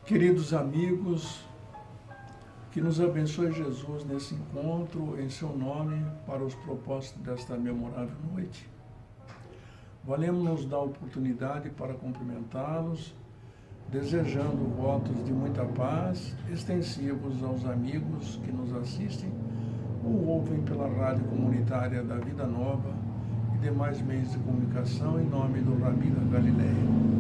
Queridos amigos, que nos abençoe Jesus nesse encontro, em seu nome, para os propósitos desta memorável noite. Valemos-nos da oportunidade para cumprimentá-los, desejando votos de muita paz, extensivos aos amigos que nos assistem ou ouvem pela rádio comunitária da Vida Nova e demais meios de comunicação, em nome do Rabi da Galileia.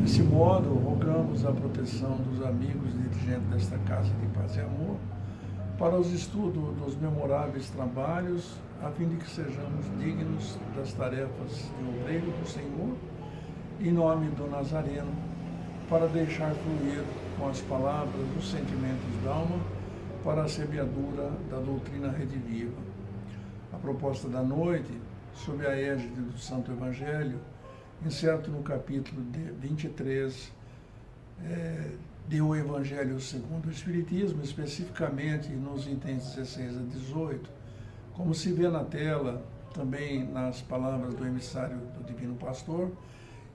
Desse modo, rogamos a proteção dos amigos dirigentes desta Casa de Paz e Amor para os estudos dos memoráveis trabalhos, a fim de que sejamos dignos das tarefas de obreiro do Senhor, em nome do Nazareno, para deixar fluir com as palavras os sentimentos da alma para a semeadura da doutrina rediviva. A proposta da noite, sob a égide do Santo Evangelho, incerto no capítulo 23 do Evangelho segundo o Espiritismo, especificamente nos itens 16 a 18, como se vê na tela, também nas palavras do emissário do Divino Pastor,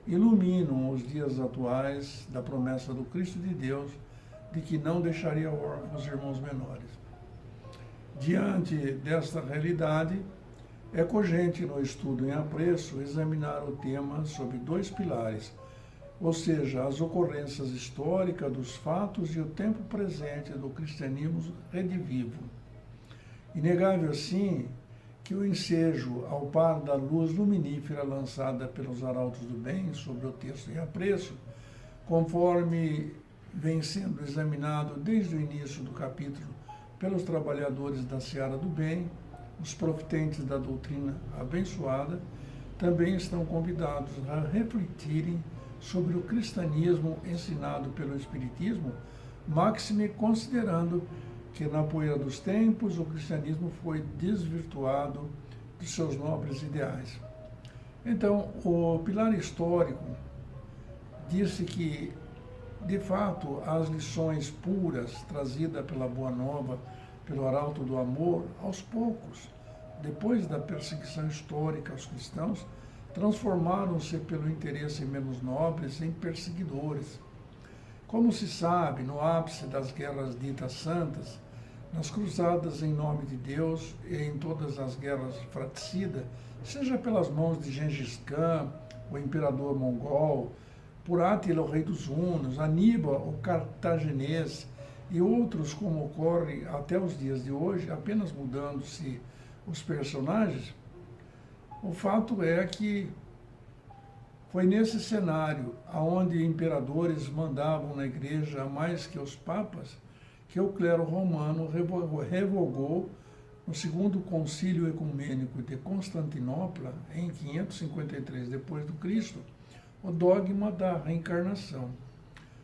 iluminam os dias atuais da promessa do Cristo de Deus de que não deixaria órfãos os irmãos menores. Diante desta realidade, é cogente no estudo em apreço examinar o tema sob dois pilares, ou seja, as ocorrências históricas dos fatos e o tempo presente do cristianismo redivivo. Inegável, assim, que o ensejo, ao par da luz luminífera lançada pelos arautos do bem sobre o texto em apreço, conforme vem sendo examinado desde o início do capítulo pelos trabalhadores da seara do bem, os profitentes da doutrina abençoada, também estão convidados a refletirem sobre o cristianismo ensinado pelo Espiritismo, máxime considerando que na poeira dos tempos o cristianismo foi desvirtuado de seus nobres ideais. Então, o pilar histórico disse que, de fato, as lições puras trazidas pela Boa Nova, pelo arauto do amor, aos poucos, depois da perseguição histórica aos cristãos, transformaram-se pelo interesse menos nobres em perseguidores. Como se sabe, no ápice das guerras ditas santas, nas cruzadas em nome de Deus e em todas as guerras fratricidas, seja pelas mãos de Gengis Khan, o imperador mongol, por Átila, o rei dos hunos, Aníbal, o cartaginês, e outros, como ocorre até os dias de hoje, apenas mudando-se os personagens, o fato é que foi nesse cenário, onde imperadores mandavam na igreja mais que os papas, que o clero romano revogou, no segundo concílio ecumênico de Constantinopla, em 553 d.C., o dogma da reencarnação.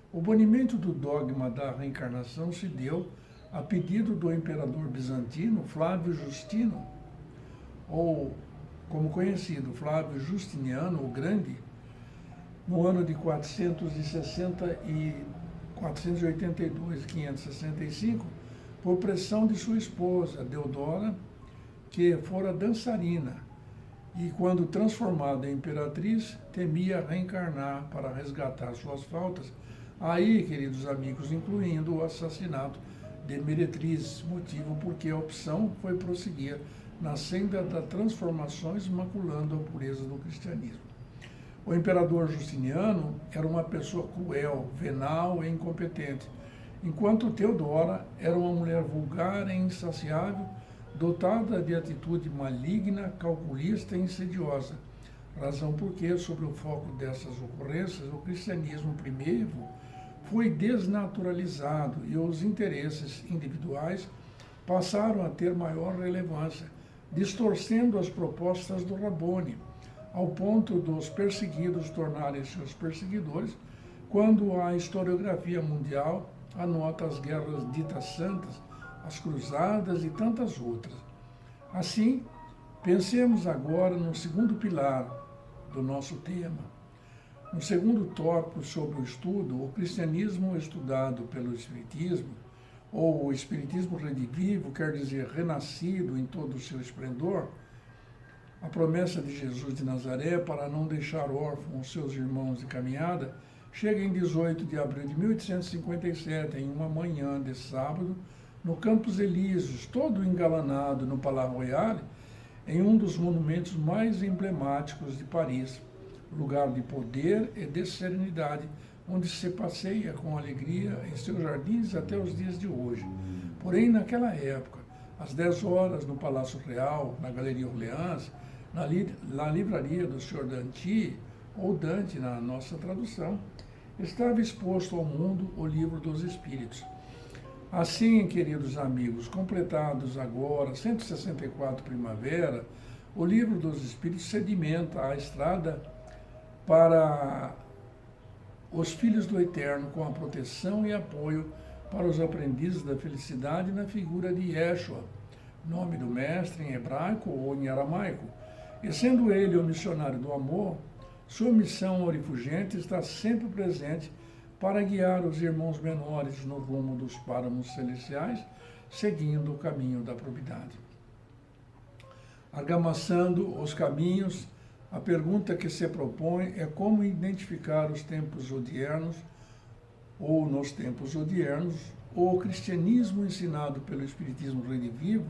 O banimento do dogma da reencarnação se deu a pedido do imperador bizantino Flávio Justino, ou, como conhecido, Flávio Justiniano o Grande, no ano de 482 e 565, por pressão de sua esposa, Deodora, que fora dançarina, e quando transformada em imperatriz, temia reencarnar para resgatar suas faltas. Aí, queridos amigos, incluindo o assassinato de Meretriz, motivo porque a opção foi prosseguir na senda das transformações, maculando a pureza do cristianismo. O imperador Justiniano era uma pessoa cruel, venal e incompetente, enquanto Teodora era uma mulher vulgar e insaciável, dotada de atitude maligna, calculista e insidiosa, razão porque, sobre o foco dessas ocorrências, o cristianismo primivo foi desnaturalizado e os interesses individuais passaram a ter maior relevância, distorcendo as propostas do Rabboni, ao ponto dos perseguidos tornarem-se os perseguidores, quando a historiografia mundial anota as guerras ditas santas, as cruzadas e tantas outras. Assim, pensemos agora no segundo pilar do nosso tema. No segundo tópico sobre o estudo, o cristianismo estudado pelo Espiritismo, ou o Espiritismo redivivo, quer dizer, renascido em todo o seu esplendor, a promessa de Jesus de Nazaré para não deixar órfãos seus irmãos de caminhada, chega em 18 de abril de 1857, em uma manhã de sábado, no Campos Elíseos, todo engalanado no Palais Royal, em um dos monumentos mais emblemáticos de Paris, lugar de poder e de serenidade, onde se passeia com alegria em seus jardins até os dias de hoje. Porém, naquela época, às 10 horas, no Palácio Real, na Galeria Orleans, na livraria do Sr. Danty, ou Dante na nossa tradução, estava exposto ao mundo o Livro dos Espíritos. Assim, queridos amigos, completados agora 164 primavera, o Livro dos Espíritos sedimenta a estrada para os filhos do Eterno, com a proteção e apoio para os aprendizes da felicidade na figura de Yeshua, nome do Mestre em hebraico ou em aramaico. E sendo ele o missionário do amor, sua missão orifugente está sempre presente para guiar os irmãos menores no rumo dos páramos celestiais, seguindo o caminho da probidade. Argamassando os caminhos, a pergunta que se propõe é como identificar os tempos odiernos, ou nos tempos odiernos, o cristianismo ensinado pelo Espiritismo Redivivo,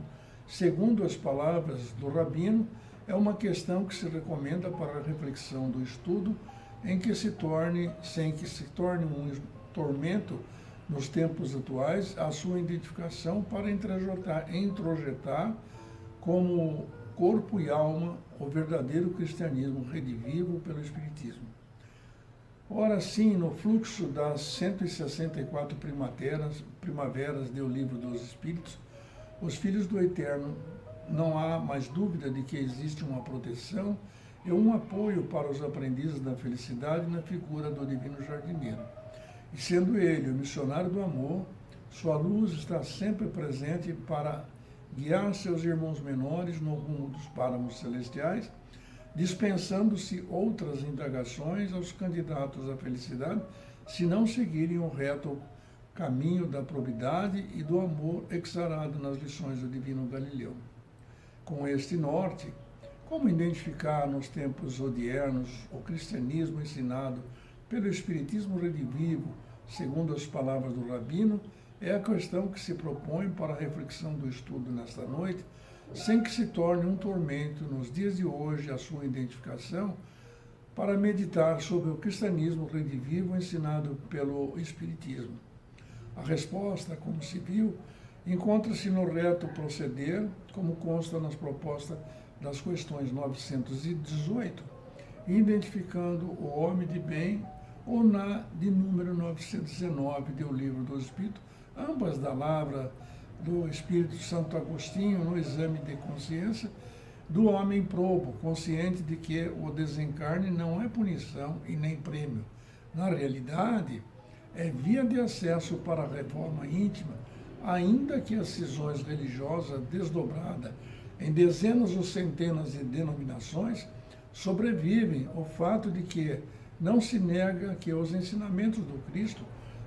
segundo as palavras do Rabino, é uma questão que se recomenda para a reflexão do estudo, sem que se torne um tormento nos tempos atuais, a sua identificação para introjetar como corpo e alma o verdadeiro cristianismo redivivo pelo Espiritismo. Ora, sim, no fluxo das 164 primaveras do Livro dos Espíritos, os filhos do Eterno, não há mais dúvida de que existe uma proteção e um apoio para os aprendizes da felicidade na figura do Divino Jardineiro. E sendo ele o missionário do amor, sua luz está sempre presente para guiar seus irmãos menores no rumo dos páramos celestiais, dispensando-se outras indagações aos candidatos à felicidade, se não seguirem o reto caminho da probidade e do amor exarado nas lições do Divino Galileu. Com este norte, como identificar nos tempos odiernos o cristianismo ensinado pelo Espiritismo Redivivo, segundo as palavras do Rabino, é a questão que se propõe para a reflexão do estudo nesta noite, sem que se torne um tormento nos dias de hoje a sua identificação, para meditar sobre o cristianismo redivivo ensinado pelo Espiritismo. A resposta, como se viu, encontra-se no reto proceder, como consta nas propostas das questões 918, identificando o homem de bem, ou na de número 919 do Livro dos Espíritos, ambas da lavra do Espírito Santo Agostinho, no exame de consciência do homem probo, consciente de que o desencarne não é punição e nem prêmio. Na realidade, é via de acesso para a reforma íntima, ainda que as cisões religiosas desdobradas em dezenas ou centenas de denominações, sobrevivem o fato de que não se nega que os ensinamentos do Cristo,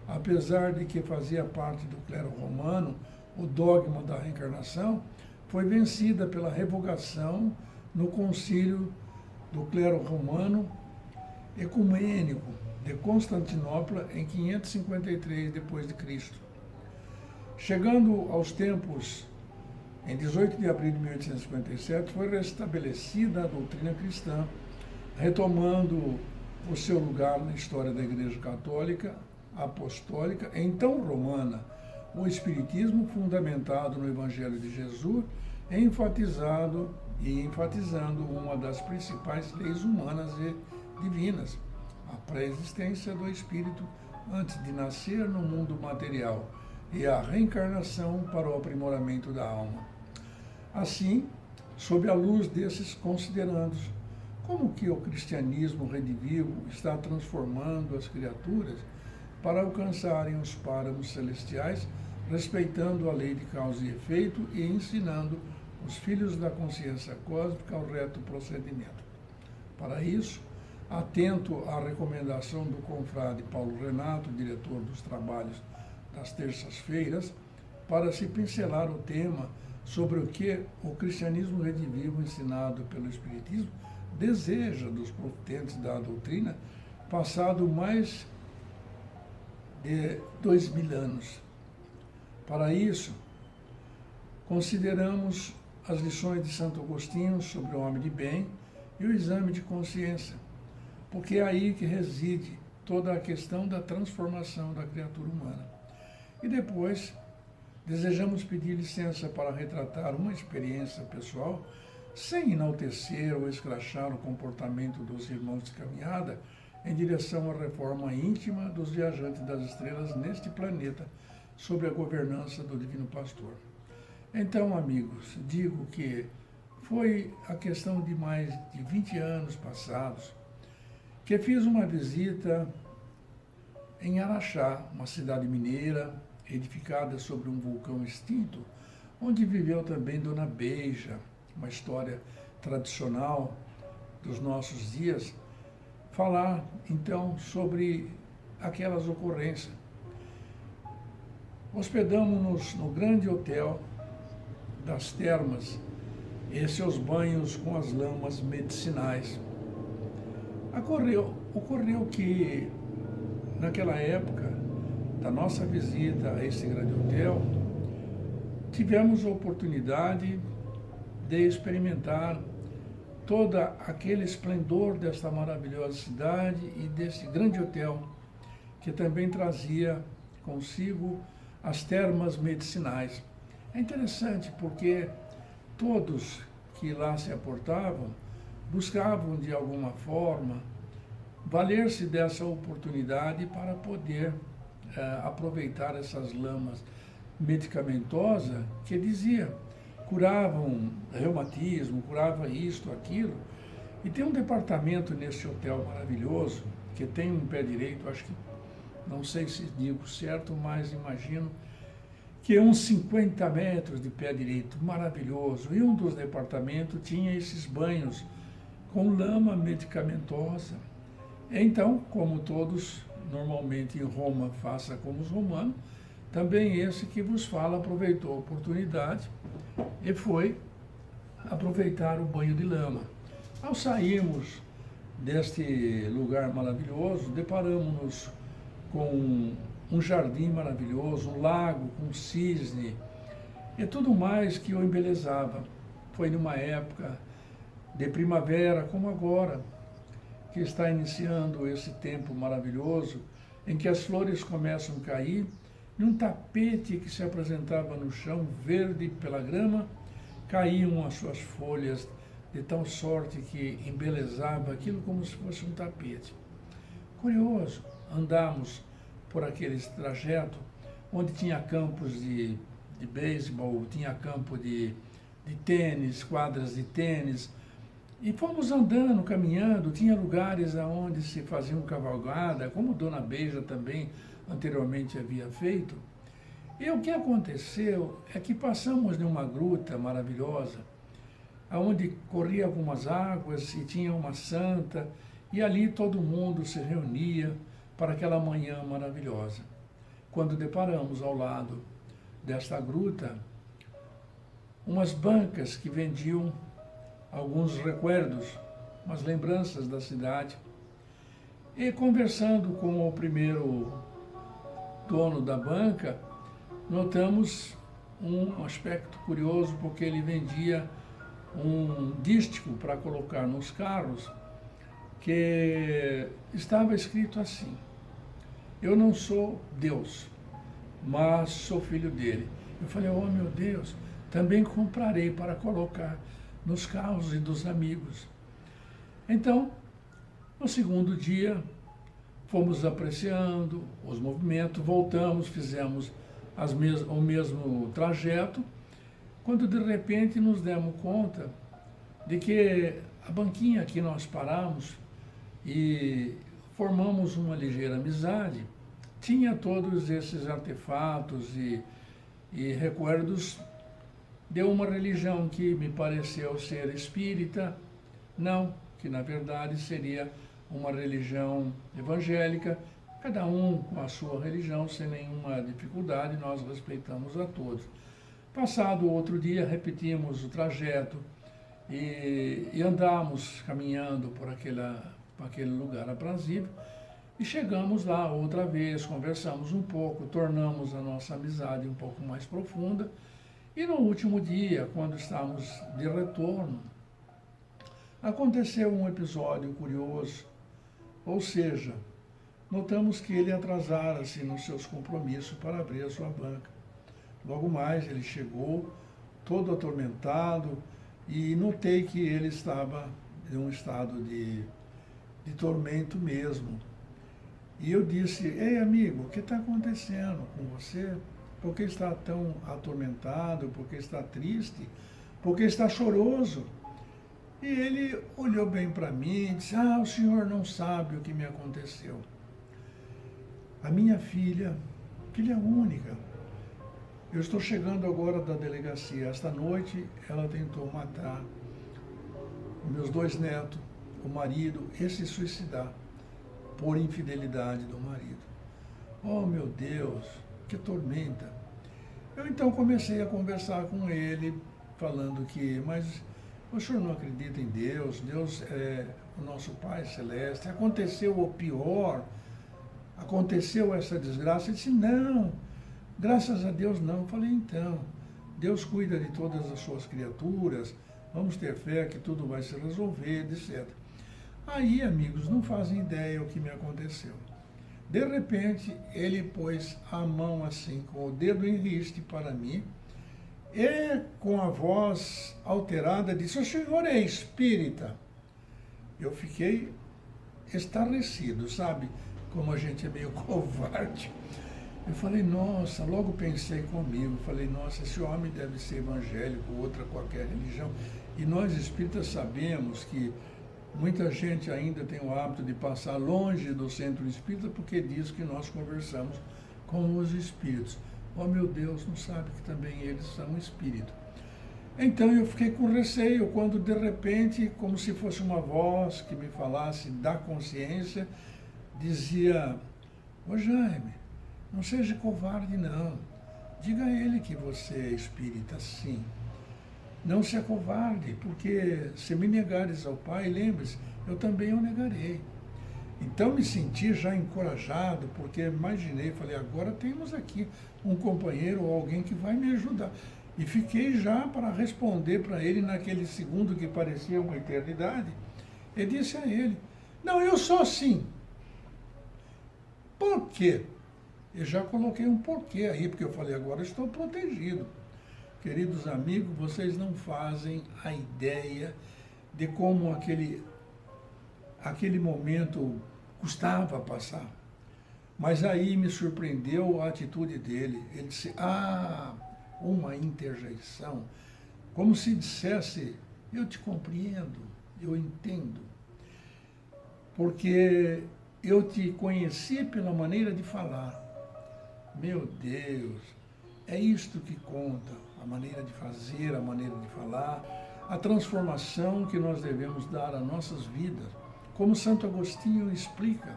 apesar de que fazia parte do clero romano o dogma da reencarnação, foi vencida pela revogação no concílio do clero romano ecumênico de Constantinopla em 553 d.C. Chegando aos tempos, em 18 de abril de 1857, foi restabelecida a doutrina cristã, retomando o seu lugar na história da Igreja Católica, Apostólica, então romana, o Espiritismo fundamentado no Evangelho de Jesus, enfatizando uma das principais leis humanas e divinas, a pré-existência do Espírito antes de nascer no mundo material e a reencarnação para o aprimoramento da alma. Assim, sob a luz desses considerandos, como que o cristianismo redivivo está transformando as criaturas para alcançarem os páramos celestiais, respeitando a lei de causa e efeito e ensinando os filhos da consciência cósmica ao reto procedimento. Para isso, atento à recomendação do confrade Paulo Renato, diretor dos trabalhos das terças-feiras, para se pincelar o tema sobre o que o cristianismo redivivo ensinado pelo Espiritismo deseja dos profetentes da doutrina, passado mais de 2000 anos. Para isso, consideramos as lições de Santo Agostinho sobre o homem de bem e o exame de consciência, porque é aí que reside toda a questão da transformação da criatura humana. E depois, desejamos pedir licença para retratar uma experiência pessoal, sem enaltecer ou escrachar o comportamento dos irmãos de caminhada em direção à reforma íntima dos viajantes das estrelas neste planeta, sob a governança do Divino Pastor. Então, amigos, digo que foi a questão de mais de 20 anos passados que fiz uma visita em Araxá, uma cidade mineira, edificada sobre um vulcão extinto, onde viveu também Dona Beija, uma história tradicional dos nossos dias, falar então sobre aquelas ocorrências. Hospedamos-nos no grande hotel das termas e seus banhos com as lamas medicinais. Ocorreu que, naquela época da nossa visita a esse grande hotel, tivemos a oportunidade de experimentar todo aquele esplendor desta maravilhosa cidade e desse grande hotel, que também trazia consigo as termas medicinais. É interessante porque todos que lá se aportavam buscavam, de alguma forma, valer-se dessa oportunidade para poder aproveitar essas lamas medicamentosas que dizia curavam reumatismo, curava isto, aquilo. E tem um departamento nesse hotel maravilhoso, que tem um pé direito, acho que, não sei se digo certo, mas imagino que é uns 50 metros de pé direito, maravilhoso. E um dos departamentos tinha esses banhos com lama medicamentosa. Então, como todos normalmente em Roma faça como os romanos, também esse que vos fala aproveitou a oportunidade e foi aproveitar o banho de lama. Ao sairmos deste lugar maravilhoso, deparamos-nos com um jardim maravilhoso, um lago com cisne e tudo mais que o embelezava. Foi numa época de primavera, como agora, que está iniciando esse tempo maravilhoso, em que as flores começam a cair, num tapete que se apresentava no chão, verde pela grama, caíam as suas folhas de tal sorte que embelezava aquilo como se fosse um tapete. Curioso, andamos por aquele trajeto onde tinha campos de beisebol, tinha campo de tênis, quadras de tênis, e fomos andando, caminhando, tinha lugares onde se faziam cavalgada, como Dona Beija também anteriormente havia feito. E o que aconteceu é que passamos numa gruta maravilhosa, onde corria algumas águas e tinha uma santa, e ali todo mundo se reunia para aquela manhã maravilhosa. Quando deparamos ao lado desta gruta, umas bancas que vendiam alguns recuerdos, umas lembranças da cidade. E conversando com o primeiro dono da banca, notamos um aspecto curioso, porque ele vendia um dístico para colocar nos carros, que estava escrito assim: eu não sou Deus, mas sou filho dele. Eu falei, oh meu Deus, também comprarei para colocar nos carros e dos amigos. Então, no segundo dia, fomos apreciando os movimentos, voltamos, fizemos o mesmo trajeto, quando de repente nos demos conta de que a banquinha que nós paramos e formamos uma ligeira amizade, tinha todos esses artefatos e recuerdos de uma religião que me pareceu ser espírita, não, que na verdade seria uma religião evangélica, cada um com a sua religião, sem nenhuma dificuldade, nós respeitamos a todos. Passado outro dia, repetimos o trajeto e andamos caminhando por aquele lugar aprazível, E chegamos lá outra vez, conversamos um pouco, tornamos a nossa amizade um pouco mais profunda. E no último dia, quando estávamos de retorno, aconteceu um episódio curioso. Ou seja, notamos que ele atrasara-se nos seus compromissos para abrir a sua banca. Logo mais ele chegou, todo atormentado, e notei que ele estava em um estado de tormento mesmo. E eu disse: ei, amigo, o que está acontecendo com você? Por que está tão atormentado? Por que está triste? Por que está choroso? E ele olhou bem para mim e disse: o senhor não sabe o que me aconteceu. A minha filha única, eu estou chegando agora da delegacia. Esta noite ela tentou matar meus 2 netos, o marido, e se suicidar por infidelidade do marido. Oh, meu Deus, que tormenta. Eu então comecei a conversar com ele, falando que, mas o senhor não acredita em Deus? Deus é o nosso Pai Celeste. Aconteceu o pior, aconteceu essa desgraça. Ele disse: não, graças a Deus não. Eu falei: então, Deus cuida de todas as suas criaturas, vamos ter fé que tudo vai se resolver, etc. Aí, amigos, não fazem ideia o que me aconteceu. De repente, ele pôs a mão assim, com o dedo em riste para mim, e com a voz alterada disse: o senhor é espírita? Eu fiquei estarrecido, sabe? Como a gente é meio covarde. Eu falei: nossa, logo pensei comigo, falei: nossa, esse homem deve ser evangélico, outra qualquer religião. E nós espíritas sabemos que muita gente ainda tem o hábito de passar longe do centro espírita porque diz que nós conversamos com os espíritos. Oh, meu Deus, não sabe que também eles são espíritos. Então eu fiquei com receio quando de repente, como se fosse uma voz que me falasse da consciência, dizia: ô Jaime, não seja covarde não, diga a ele que você é espírita, sim. Não se acovarde, porque se me negares ao Pai, lembre-se, eu também o negarei. Então me senti já encorajado, porque imaginei, falei: agora temos aqui um companheiro ou alguém que vai me ajudar. E fiquei já para responder para ele naquele segundo que parecia uma eternidade. E disse a ele: não, eu sou sim. Por quê? Eu já coloquei um porquê aí, porque eu falei: agora estou protegido. Queridos amigos, vocês não fazem a ideia de como aquele momento custava passar. Mas aí me surpreendeu a atitude dele. Ele disse: uma interjeição. Como se dissesse: eu te compreendo, eu entendo. Porque eu te conheci pela maneira de falar. Meu Deus, é isto que conta, a maneira de fazer, a maneira de falar, a transformação que nós devemos dar às nossas vidas. Como Santo Agostinho explica,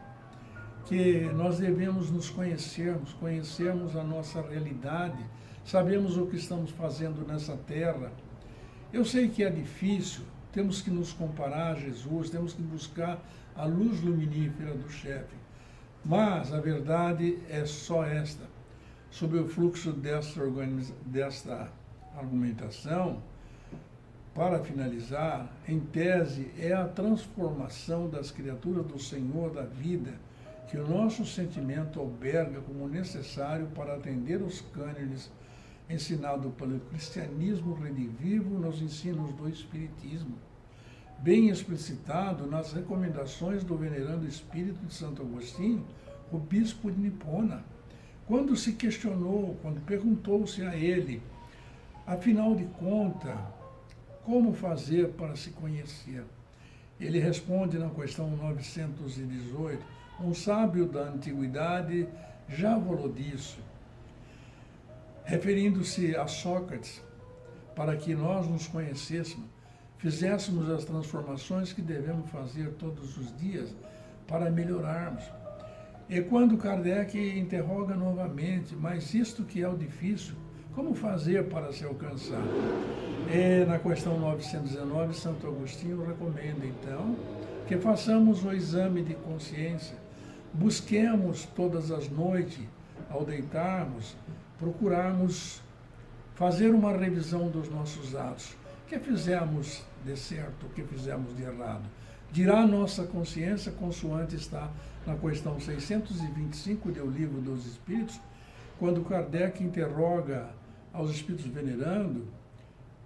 que nós devemos nos conhecermos a nossa realidade, sabemos o que estamos fazendo nessa terra. Eu sei que é difícil, temos que nos comparar a Jesus, temos que buscar a luz luminífera do chefe. Mas a verdade é só esta. Sob o fluxo desta argumentação, para finalizar, em tese, é a transformação das criaturas do Senhor da vida que o nosso sentimento alberga como necessário para atender os cânones ensinados pelo cristianismo redivivo nos ensinos do Espiritismo, bem explicitado nas recomendações do venerando espírito de Santo Agostinho, o bispo de Nipona, quando se questionou, quando perguntou-se a ele, afinal de contas, como fazer para se conhecer? Ele responde na questão 918, um sábio da antiguidade já falou disso, referindo-se a Sócrates, para que nós nos conhecêssemos, fizéssemos as transformações que devemos fazer todos os dias para melhorarmos. E quando Kardec interroga novamente, mas isto que é o difícil, como fazer para se alcançar? E na questão 919, Santo Agostinho recomenda, então, que façamos o exame de consciência, busquemos todas as noites, ao deitarmos, procurarmos fazer uma revisão dos nossos atos. O que fizemos de certo, o que fizemos de errado? Dirá a nossa consciência, consoante está na questão 625 do Livro dos Espíritos, quando Kardec interroga aos espíritos venerando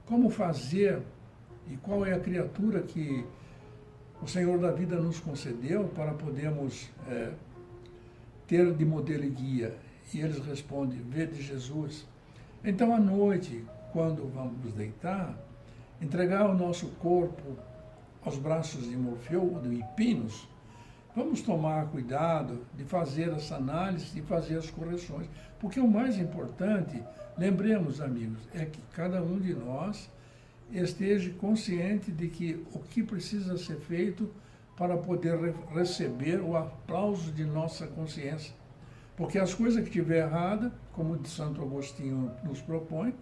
como fazer e qual é a criatura que o Senhor da vida nos concedeu para podermos ter de modelo e guia. E eles respondem, vede Jesus. Então, à noite, quando vamos deitar, entregar o nosso corpo aos braços de Morfeu ou de Hipinos, vamos tomar cuidado de fazer essa análise e fazer as correções. Porque o mais importante, lembremos, amigos, é que cada um de nós esteja consciente de que o que precisa ser feito para poder receber o aplauso de nossa consciência. Porque as coisas que estiver errada, como o de Santo Agostinho nos propõe,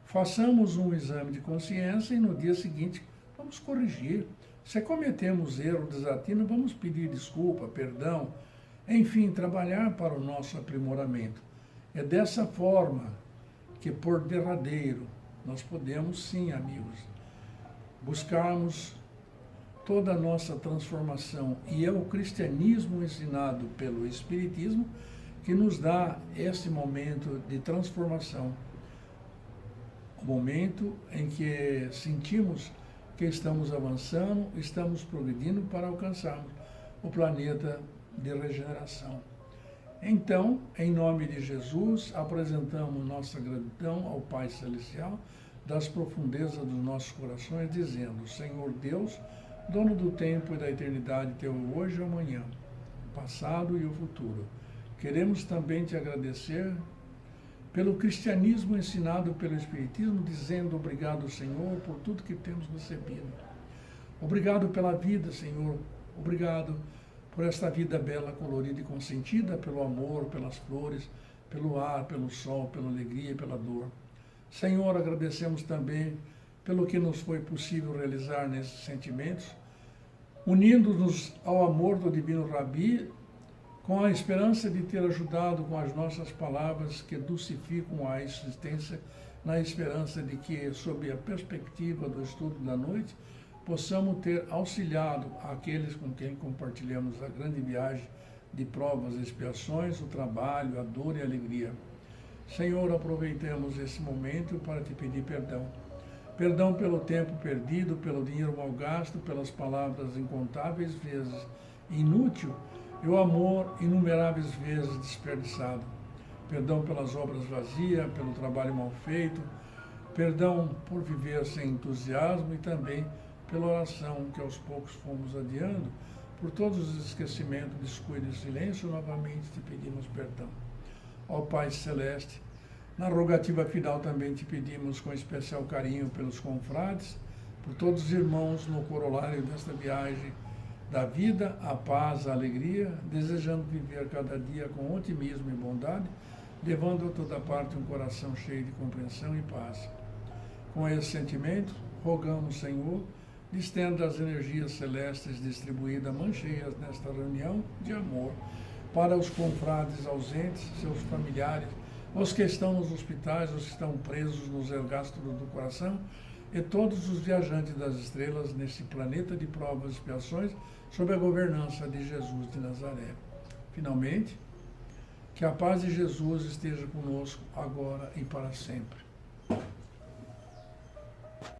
façamos um exame de consciência e no dia seguinte vamos corrigir. Se cometemos erro, desatino, vamos pedir desculpa, perdão, enfim, trabalhar para o nosso aprimoramento. É dessa forma que, por derradeiro, nós podemos, sim, amigos, buscarmos toda a nossa transformação. E é o cristianismo ensinado pelo Espiritismo que nos dá esse momento de transformação. O momento em que sentimos que estamos avançando, estamos progredindo para alcançarmos o planeta de regeneração. Então, em nome de Jesus, apresentamos nossa gratidão ao Pai Celestial das profundezas dos nossos corações, dizendo, Senhor Deus, dono do tempo e da eternidade, teu hoje e amanhã, o passado e o futuro. Queremos também te agradecer pelo cristianismo ensinado pelo Espiritismo, dizendo obrigado, Senhor, por tudo que temos recebido. Obrigado pela vida, Senhor. Obrigado por esta vida bela, colorida e consentida, pelo amor, pelas flores, pelo ar, pelo sol, pela alegria e pela dor. Senhor, agradecemos também pelo que nos foi possível realizar nesses sentimentos, unindo-nos ao amor do Divino Rabi, com a esperança de ter ajudado com as nossas palavras que dulcificam a existência, na esperança de que, sob a perspectiva do estudo da noite, possamos ter auxiliado aqueles com quem compartilhamos a grande viagem de provas e expiações, o trabalho, a dor e a alegria. Senhor, aproveitemos esse momento para te pedir perdão. Perdão pelo tempo perdido, pelo dinheiro mal gasto, pelas palavras incontáveis vezes inútil, e o amor inumeráveis vezes desperdiçado. Perdão pelas obras vazias, pelo trabalho mal feito, perdão por viver sem entusiasmo e também pela oração que aos poucos fomos adiando, por todos os esquecimentos, descuido e silêncio, novamente te pedimos perdão. Ó Pai Celeste, na rogativa final também te pedimos com especial carinho pelos confrades, por todos os irmãos no corolário desta viagem da vida, a paz, a alegria, desejando viver cada dia com otimismo e bondade, levando a toda parte um coração cheio de compreensão e paz. Com esse sentimento, rogamos, Senhor, estenda as energias celestes distribuídas mancheias nesta reunião de amor para os confrades ausentes, seus familiares, os que estão nos hospitais, os que estão presos nos ergastros do coração, e todos os viajantes das estrelas neste planeta de provas e expiações, sob a governança de Jesus de Nazaré. Finalmente, que a paz de Jesus esteja conosco agora e para sempre.